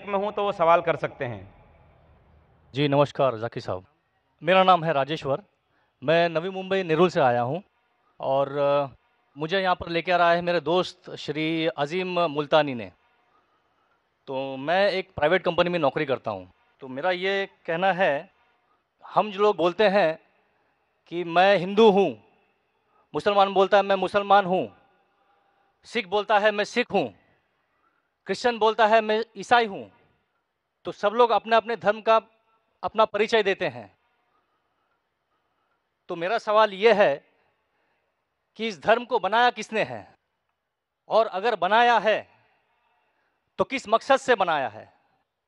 में हूं तो वो सवाल कर सकते हैं। जी नमस्कार जाकिर साहब, मेरा नाम है राजेश्वर। मैं नवी मुंबई नेरुल से आया हूँ और मुझे यहाँ पर लेकर आया है मेरे दोस्त श्री अज़ीम मुल्तानी ने। तो मैं एक प्राइवेट कंपनी में नौकरी करता हूँ। तो मेरा ये कहना है, हम जो लोग बोलते हैं कि मैं हिंदू हूँ, मुसलमान बोलता है मैं मुसलमान हूँ, सिख बोलता है मैं सिख हूँ, क्रिश्चियन बोलता है मैं ईसाई हूँ, तो सब लोग अपने अपने धर्म का अपना परिचय देते हैं। तो मेरा सवाल ये है कि इस धर्म को बनाया किसने है, और अगर बनाया है तो किस मकसद से बनाया है।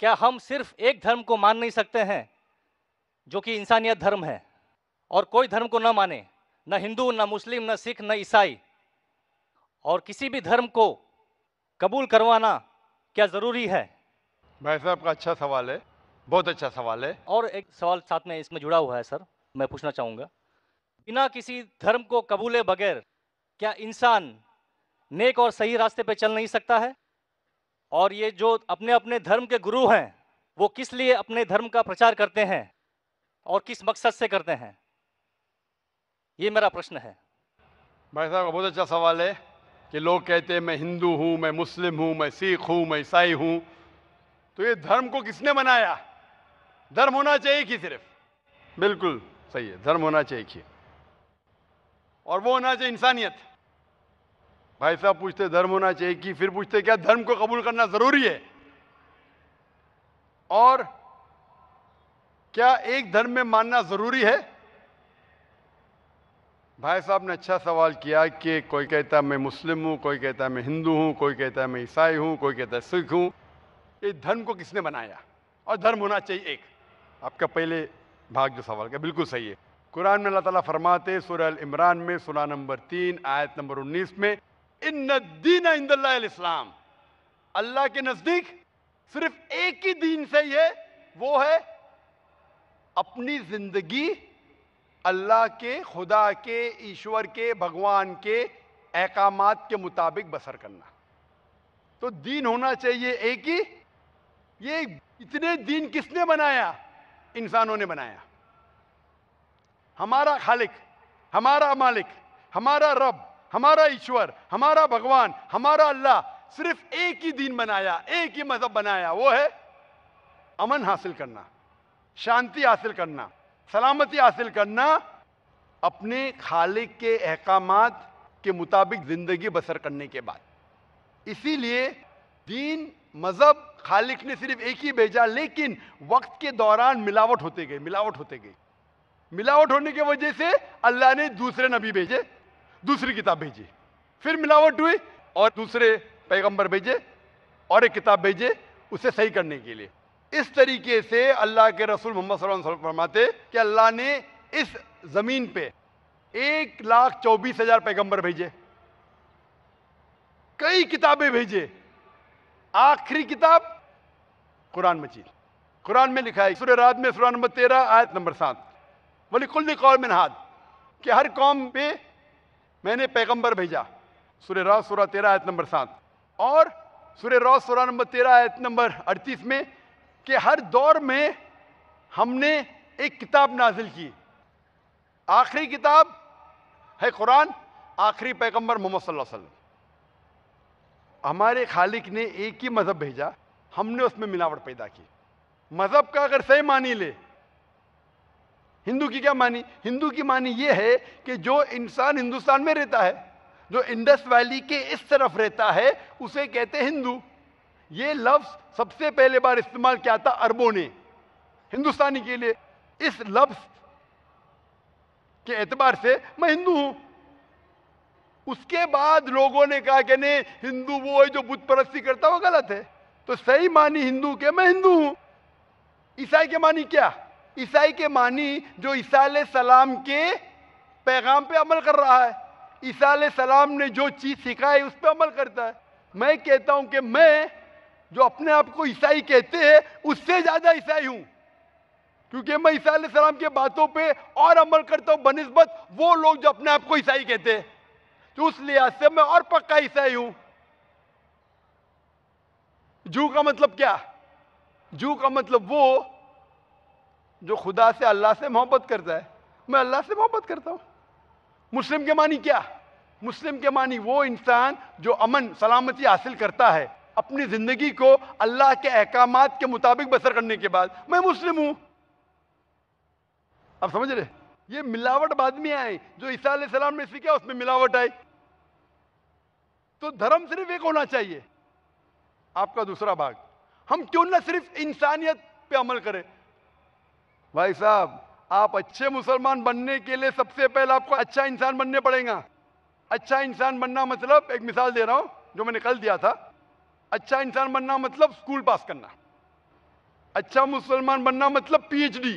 क्या हम सिर्फ एक धर्म को मान नहीं सकते हैं जो कि इंसानियत धर्म है, और कोई धर्म को न माने, न हिंदू न मुस्लिम न सिख न ईसाई, और किसी भी धर्म को कबूल करवाना क्या ज़रूरी है। भाई साहब का अच्छा सवाल है, बहुत अच्छा सवाल है। और एक सवाल साथ में इसमें जुड़ा हुआ है सर, मैं पूछना चाहूँगा, बिना किसी धर्म को कबूले बगैर क्या इंसान नेक और सही रास्ते पे चल नहीं सकता है। और ये जो अपने अपने धर्म के गुरु हैं, वो किस लिए अपने धर्म का प्रचार करते हैं और किस मकसद से करते हैं, ये मेरा प्रश्न है। भाई साहब का बहुत अच्छा सवाल है कि लोग कहते हैं मैं हिंदू हूं, मैं मुस्लिम हूं, मैं सिख हूं, मैं ईसाई हूं। तो ये धर्म को किसने बनाया? धर्म होना चाहिए कि सिर्फ, बिल्कुल सही है, धर्म होना चाहिए कि, और वो होना चाहिए इंसानियत। भाई साहब पूछते धर्म होना चाहिए कि, फिर पूछते क्या धर्म को कबूल करना जरूरी है, और क्या एक धर्म में मानना जरूरी है। भाई साहब ने अच्छा सवाल किया कि कोई कहता है मैं मुस्लिम हूं, कोई कहता है मैं हिंदू हूं, कोई कहता है मैं ईसाई हूं, कोई कहता है सिख हूं। ये धर्म को किसने बनाया, और धर्म होना चाहिए एक। आपका पहले भाग जो सवाल का बिल्कुल सही है। कुरान में अल्लाह ताला फरमाते सूरह अल इमरान में सूरह नंबर 3 आयत नंबर 19 में, इन्ना दीन इंदल्लाहिल इस्लाम, अल्लाह के नजदीक सिर्फ एक ही दीन सही है, वो है अपनी जिंदगी अल्लाह के, खुदा के, ईश्वर के, भगवान के अहकामात के मुताबिक बसर करना। तो दीन होना चाहिए एक ही। ये इतने दीन किसने बनाया? इंसानों ने बनाया। हमारा खालिक, हमारा मालिक, हमारा रब, हमारा ईश्वर, हमारा भगवान, हमारा अल्लाह सिर्फ एक ही दीन बनाया, एक ही मजहब बनाया, वो है अमन हासिल करना, शांति हासिल करना, सलामती हासिल करना, अपने खालिक के अहकामात के मुताबिक जिंदगी बसर करने के बाद। इसीलिए दीन, मजहब खालिक ने सिर्फ एक ही भेजा, लेकिन वक्त के दौरान मिलावट होते गए, मिलावट होते गई। मिलावट होने की वजह से अल्लाह ने दूसरे नबी भेजे, दूसरी किताब भेजी, फिर मिलावट हुई और दूसरे पैगंबर भेजे और एक किताब भेजे उसे सही करने के लिए। इस तरीके से अल्लाह के रसूल मोहम्मद सल्लल्लाहु अलैहि वसल्लम फरमाते कि अल्लाह ने इस जमीन पे 1,24,000 पैगंबर भेजे, कई किताबें भेजे, आखिरी किताब कुरान मजीद। कुरान में लिखा है सूरह राद में सूरह नंबर 13 आयत नंबर 7, वलिकुल्लि कौमिन हाद, कि हर कौम पे मैंने पैगंबर भेजा। सूरह राद सूरह 13 आयत नंबर 7, और सूरह राद सूरह नंबर 13 आयत नंबर 38 में कि हर दौर में हमने एक किताब नाजिल की, आखिरी किताब है कुरान, आखिरी पैगंबर मोहम्मद सल्लल्लाहु अलैहि वसल्लम। हमारे खालिक ने एक ही मजहब भेजा, हमने उसमें मिलावट पैदा की। मजहब का अगर सही मानी ले, हिंदू की क्या मानी? हिंदू की मानी यह है कि जो इंसान हिंदुस्तान में रहता है, जो इंडस वैली के इस तरफ रहता है, उसे कहते हैं हिंदू। ये लफ्ज सबसे पहले बार इस्तेमाल किया था अरबों ने हिंदुस्तानी के लिए। इस लफ्ज के एतबार से मैं हिंदू हूं। उसके बाद लोगों ने कहा कि नहीं, हिंदू वो है जो बुत परस्ती करता, वो गलत है। तो सही मानी हिंदू के मैं हिंदू हूं। ईसाई के मानी क्या? ईसाई के मानी जो ईसा अलैहिस्सलाम के पैगाम पे अमल कर रहा है, ईसा अलैहिस्सलाम ने जो चीज सिखाई उस पर अमल करता है। मैं कहता हूं कि मैं जो अपने आप को ईसाई कहते हैं उससे ज्यादा ईसाई हूं, क्योंकि मैं ईसा अलैहिस्सलाम के बातों पे और अमल करता हूं बनिस्बत वो लोग जो अपने आप को ईसाई कहते हैं। तो उस लिहाज से मैं और पक्का ईसाई हूं। जू का मतलब क्या? जू का मतलब वो जो खुदा से, अल्लाह से मोहब्बत करता है। मैं अल्लाह से मोहब्बत करता हूं। मुस्लिम के मानी क्या? मुस्लिम के मानी वो इंसान जो अमन सलामती हासिल करता है अपनी जिंदगी को अल्लाह के अहकामात के मुताबिक बसर करने के बाद, मैं मुस्लिम हूं। आप समझ रहे? ये मिलावट बाद में आई, जो ईसा अलैहिस्सलाम ने सीखा उसमें मिलावट आई। तो धर्म सिर्फ एक होना चाहिए। आपका दूसरा भाग, हम क्यों ना सिर्फ इंसानियत पे अमल करें? भाई साहब, आप अच्छे मुसलमान बनने के लिए सबसे पहले आपको अच्छा इंसान बनने पड़ेगा। अच्छा इंसान बनना मतलब, एक मिसाल दे रहा हूं जो मैंने कल दिया था। अच्छा इंसान बनना मतलब स्कूल पास करना। अच्छा मुसलमान बनना मतलब पीएचडी।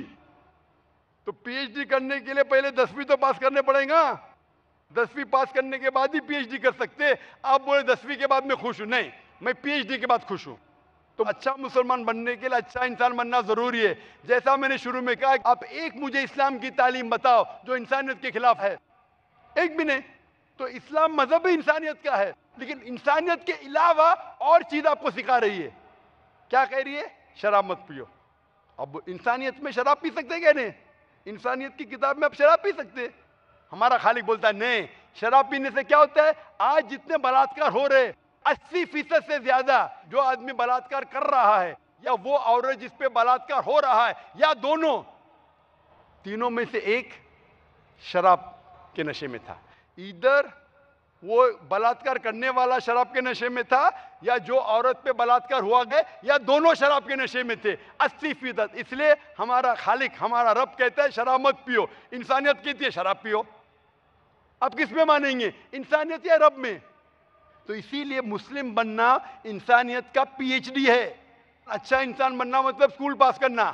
तो पीएचडी करने के लिए पहले 10वीं तो पास करने पड़ेगा। 10वीं पास करने के बाद ही पीएचडी कर सकते। आप बोले 10वीं के बाद मैं खुश हूं, नहीं, मैं पीएचडी के बाद खुश हूं। तो अच्छा मुसलमान बनने के लिए अच्छा इंसान बनना जरूरी है। जैसा मैंने शुरू में कहा, आप एक मुझे इस्लाम की तालीम बताओ जो इंसानियत के खिलाफ है, एक भी नहीं। तो इस्लाम मजहब ही इंसानियत का है, लेकिन इंसानियत के अलावा और चीज आपको सिखा रही है। क्या कह रही है? शराब मत पियो। अब इंसानियत में शराब पी सकते हैं क्या? नहीं। इंसानियत की किताब में आप शराब पी सकते हैं? हमारा खालिक बोलता है नहीं, शराब पीने से क्या होता है? आज जितने बलात्कार हो रहे, 80% से ज्यादा जो आदमी बलात्कार कर रहा है, या वो औरत जिस पे बलात्कार हो रहा है, या दोनों, तीनों में से एक शराब के नशे में था। इधर वो बलात्कार करने वाला शराब के नशे में था, या जो औरत पे बलात्कार हुआ गया, या दोनों शराब के नशे में थे। 80%। इसलिए हमारा खालिक, हमारा रब कहता है शराब मत पियो। इंसानियत कहती है शराब पियो। आप किस में मानेंगे, इंसानियत या रब में? तो इसीलिए मुस्लिम बनना इंसानियत का पीएचडी है। अच्छा इंसान बनना मतलब स्कूल पास करना।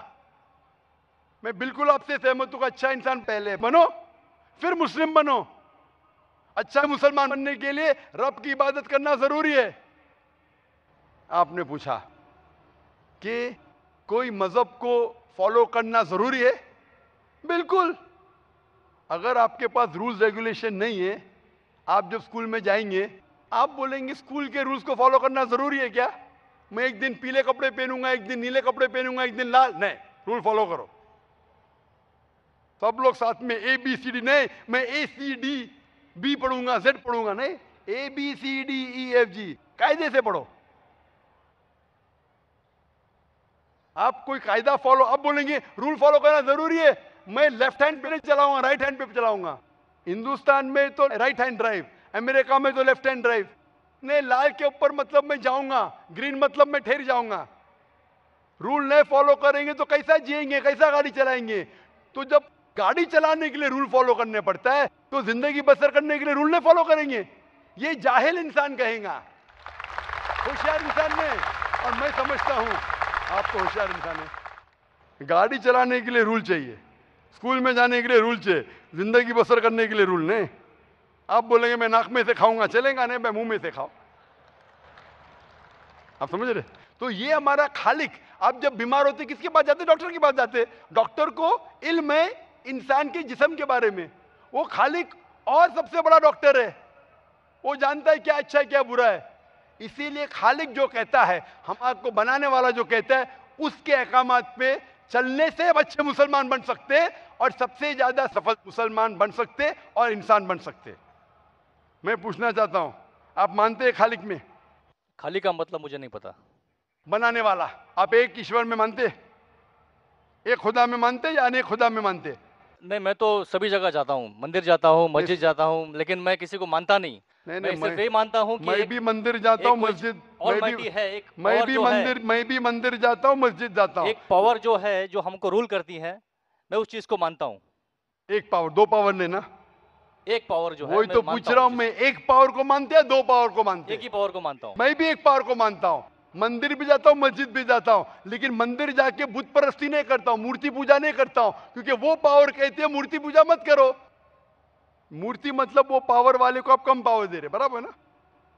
मैं बिल्कुल आपसे सहमत हूं। अच्छा इंसान पहले बनो, फिर मुस्लिम बनो। अच्छा मुसलमान बनने के लिए रब की इबादत करना जरूरी है। आपने पूछा कि कोई मजहब को फॉलो करना जरूरी है? बिल्कुल। अगर आपके पास रूल्स रेगुलेशन नहीं है, आप जब स्कूल में जाएंगे, आप बोलेंगे स्कूल के रूल्स को फॉलो करना जरूरी है क्या? मैं एक दिन पीले कपड़े पहनूंगा, एक दिन नीले कपड़े पहनूंगा, एक दिन लाल, नहीं, रूल फॉलो करो। सब लोग साथ में ABCD, नहीं, मैं ACDB पढ़ूंगा, Z पढ़ूंगा, नहीं, ABCDEFG, कायदे से पढ़ो। आप कोई कायदा फॉलो, अब बोलेंगे रूल फॉलो करना जरूरी है, मैं लेफ्ट हैंड पे नहीं चलाऊंगा, राइट हैंड पे चलाऊंगा। हिंदुस्तान में तो राइट हैंड ड्राइव, अमेरिका में तो लेफ्ट हैंड ड्राइव। नहीं, लाल के ऊपर मतलब मैं जाऊंगा, ग्रीन मतलब मैं ठहर जाऊंगा। रूल नहीं फॉलो करेंगे तो कैसा जिएंगे, कैसा गाड़ी चलाएंगे? तो जब गाड़ी चलाने के लिए रूल फॉलो करने पड़ता है, तो जिंदगी बसर करने के लिए रूल नहीं फॉलो करेंगे? ये जाहिल इंसान कहेगा। होशियार इंसान ने, और मैं समझता हूं आप तो होशियार इंसान है। गाड़ी चलाने के लिए रूल चाहिए, स्कूल में जाने के लिए रूल चाहिए, जिंदगी बसर करने के लिए रूल नहीं। आप बोलेंगे मैं नाक में से खाऊंगा, चलेगा नहीं, मैं मुंह में से खाऊं। आप समझ रहे? तो ये हमारा खालिक। आप जब बीमार होते किसके पास जाते? डॉक्टर के पास जाते। डॉक्टर को इल्म है इंसान के जिस्म के बारे में। वो खालिक और सबसे बड़ा डॉक्टर है, वो जानता है क्या अच्छा है क्या बुरा है। इसीलिए खालिक जो कहता है, हम आपको बनाने वाला जो कहता है, उसके अहकामात पे चलने से अच्छे मुसलमान बन सकते और सबसे ज्यादा सफल मुसलमान बन सकते और इंसान बन सकते। मैं पूछना चाहता हूं, आप मानते हैं खालिक में? खाली का मतलब मुझे नहीं पता। बनाने वाला। आप एक ईश्वर में मानते, एक खुदा में मानते या अनेक खुदा में मानते? नहीं, मैं तो सभी जगह जाता हूँ, मंदिर जाता हूँ, मस्जिद जाता हूँ, लेकिन मैं किसी को मानता नहीं। नहीं, मैं सिर्फ यही मानता हूँ कि मैं भी मंदिर जाता हूँ, मस्जिद, ऑलमाइटी है, एक मैं पावर भी जो है, मंदिर, मैं भी मंदिर जाता हूँ, मस्जिद जाता हूँ। एक पावर जो है जो हमको रूल करती है, मैं उस चीज को मानता हूँ। एक पावर, दो पावर ने ना, एक पावर जो है, वही तो पूछ रहा हूँ मैं। एक पावर को मानते हैं, दो पावर को मानते हैं? एक ही पावर को मानता हूँ। मैं भी एक पावर को मानता हूँ। मंदिर भी जाता हूँ, मस्जिद भी जाता हूँ, लेकिन मंदिर जाके बुत परस्ती नहीं करता हूँ, मूर्ति पूजा नहीं करता हूँ, क्योंकि वो पावर कहती है मूर्ति पूजा मत करो। मूर्ति मतलब वो पावर वाले को आप कम पावर दे रहे, बराबर ना?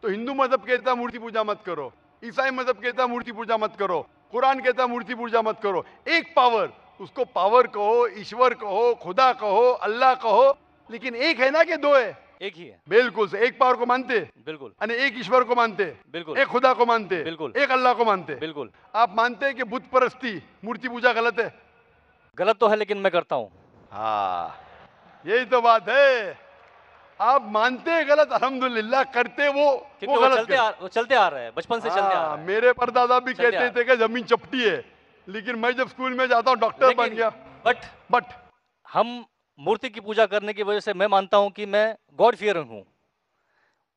तो हिंदू मजहब कहता है मूर्ति पूजा मत करो, ईसाई मजहब कहता है मूर्ति पूजा मत करो, कुरान कहता है मूर्ति पूजा मत करो। एक पावर, उसको पावर कहो, ईश्वर कहो, खुदा कहो, अल्लाह कहो, लेकिन एक है ना कि दो है? एक ही है। बिल्कुल से एक पावर को मानते, बिल्कुल यानी एक ईश्वर को मानते, बिल्कुल एक खुदा को मानते, बिल्कुल एक अल्लाह को मानते। बिल्कुल। आप मानते हैं कि बुत परस्ती, मूर्ति पूजा गलत है? गलत तो है लेकिन मैं करता हूँ। हाँ, यही तो बात है। आप मानते हैं गलत, अल्हम्दुलिल्लाह, करते वो क्योंकि वो गलत करते। चलते आ रहा है, बचपन से चलते आ रहा है। मेरे परदादा भी चलते कहते आ थे कि जमीन चपटी है, लेकिन मैं जब स्कूल में जाता हूँ डॉक्टर बन गया। बट हम मूर्ति की पूजा करने की वजह से मैं मानता हूं कि मैं गॉड फियरिंग हूं,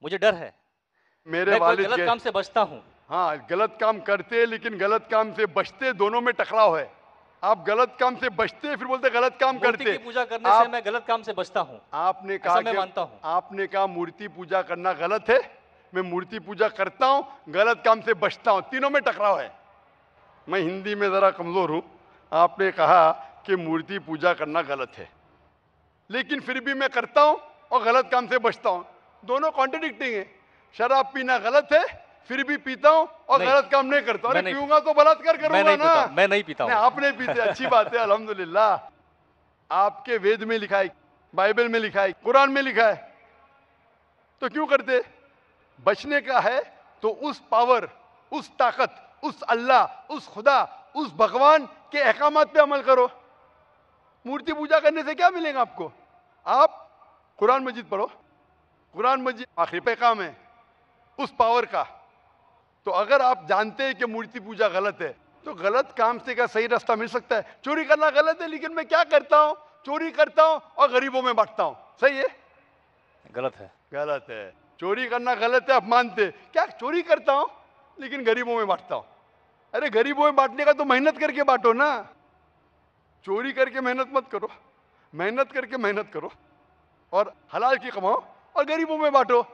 मुझे डर है, मेरे मैं कोई वालिद गलत काम से बचता हूं। हाँ, गलत काम करते लेकिन गलत काम से बचते, दोनों में टकराव है। आप गलत काम से बचते फिर बोलते गलत काम मूर्ति करते। की पूजा करने से मैं गलत काम से बचता हूं। आपने ऐसा कहा मैं कि मानता हूं। आपने कहा मूर्ति पूजा करना गलत है, मैं मूर्ति पूजा करता हूं, गलत काम से बचता हूं, तीनों में टकराव है। मैं हिंदी में जरा कमजोर हूं। आपने कहा कि मूर्ति पूजा करना गलत है, लेकिन फिर भी मैं करता हूं और गलत काम से बचता हूं, दोनों कॉन्ट्रडिक्टिंग है। शराब पीना गलत है, फिर भी पीता हूं और नहीं, गलत काम नहीं करता। अरे मैं नहीं पीऊंगा तो बलात्कार करूंगा ना। मैं नहीं पीता नहीं, हूं। आप नहीं पीते, अच्छी बात है, अल्हम्दुलिल्लाह। आपके वेद में लिखा है, बाइबल में लिखा है, कुरान में लिखा है, तो क्यों करते? बचने का है तो उस पावर, उस ताकत, उस अल्लाह, उस खुदा, उस भगवान के अहकामात पे अमल करो। मूर्ति पूजा करने से क्या मिलेगा आपको? आप कुरान मजीद पढ़ो, कुरान मजीद आखिरी पैगाम है उस पावर का। तो अगर आप जानते हैं कि मूर्ति पूजा गलत है, तो गलत काम से क्या सही रास्ता मिल सकता है? चोरी करना गलत है, लेकिन मैं क्या करता हूं? चोरी करता हूं और गरीबों में बांटता हूं, सही है? गलत है। गलत है। चोरी करना गलत है, आप मानते क्या? चोरी करता हूं लेकिन गरीबों में बांटता हूं। अरे गरीबों में बांटने का तो मेहनत करके बांटो ना, चोरी करके मेहनत मत करो, मेहनत करके मेहनत करो और हलाल की कमाओ और गरीबों में बांटो।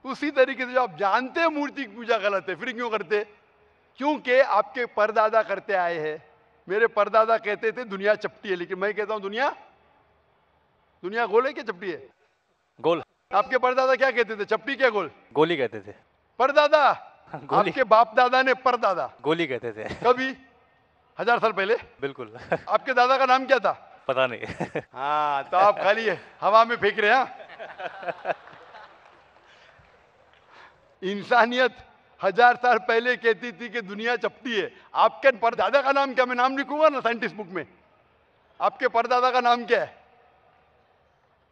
उसी तरीके से जो आप जानते हैं मूर्ति की पूजा गलत है, फिर क्यों करते? क्योंकि आपके परदादा करते आए हैं। मेरे परदादा कहते थे दुनिया चपटी है, लेकिन मैं कहता हूं दुनिया दुनिया गोल है क्या चपटी है? गोल। आपके परदादा क्या कहते थे? चपटी क्या गोल? गोली कहते थे। परदादा? गोली। आपके बाप दादा ने परदादा गोली कहते थे। कभी 1000 साल पहले? बिल्कुल। आपके दादा का नाम क्या था? पता नहीं। हाँ, तो आप खाली हवा में फेंक रहे हैं। इंसानियत 1000 साल पहले कहती थी कि दुनिया चपटी है। आपके परदादा का नाम क्या? मैं नाम लिखूंगा ना साइंटिस्ट बुक में। आपके परदादा का नाम क्या है?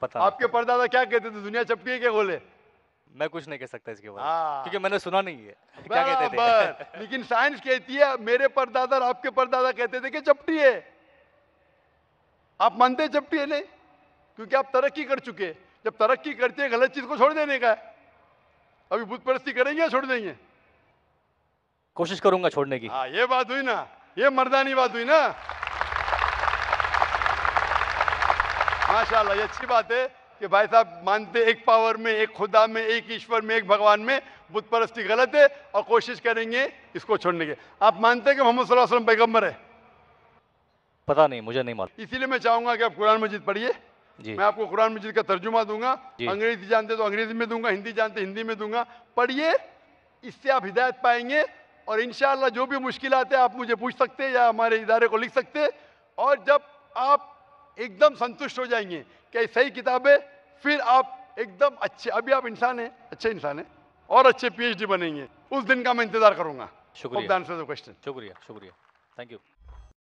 पता आपके परदादा क्या कहते थे? दुनिया चपटी है क्या गोल है? मैं कुछ नहीं कह सकता इसके बारे में, हाँ। क्योंकि मैंने सुना नहीं है क्या कहते थे। बराबर। लेकिन साइंस कहती है, मेरे परदादा और आपके परदादा कहते थे कि चपटी है। आप मानते हैं चपटी है? नहीं, क्योंकि आप तरक्की कर चुके हैं। जब तरक्की करते हैं, गलत चीज को छोड़ देने का है। अभी बुत परस्ती करेंगे या छोड़ देंगे? कोशिश करूंगा छोड़ने की। हाँ, ये बात हुई ना, ये मर्दानी बात हुई ना। माशाल्लाह, ये अच्छी बात है कि भाई साहब मानते एक पावर में, एक खुदा में, एक ईश्वर में, एक भगवान में। बुत परस्ती गलत है और कोशिश करेंगे इसको छोड़ने की। आप मानते हैं कि मोहम्मद सल्लल्लाहु अलैहि वसल्लम पैगंबर है? पता नहीं, मुझे नहीं मालूम। इसीलिए मैं चाहूंगा कि आप कुरान मजीद पढ़िए। जी। मैं आपको कुरान मजीद का तर्जुमा दूंगा। जी। अंग्रेजी जानते तो अंग्रेजी में दूंगा, हिंदी जानते हिंदी में दूंगा। पढ़िए, इससे आप हिदायत पाएंगे और इंशाअल्लाह जो भी मुश्किलात है आप मुझे पूछ सकते हैं या हमारे इदारे को लिख सकते हैं। और जब आप एकदम संतुष्ट हो जाएंगे कि सही किताब है, फिर आप एकदम अच्छे, अभी आप इंसान हैं, अच्छे इंसान हैं और अच्छे PhD बनेंगे। उस दिन का मैं इंतजार करूंगा। शुक्रिया। क्वेश्चन। शुक्रिया, शुक्रिया, थैंक यू।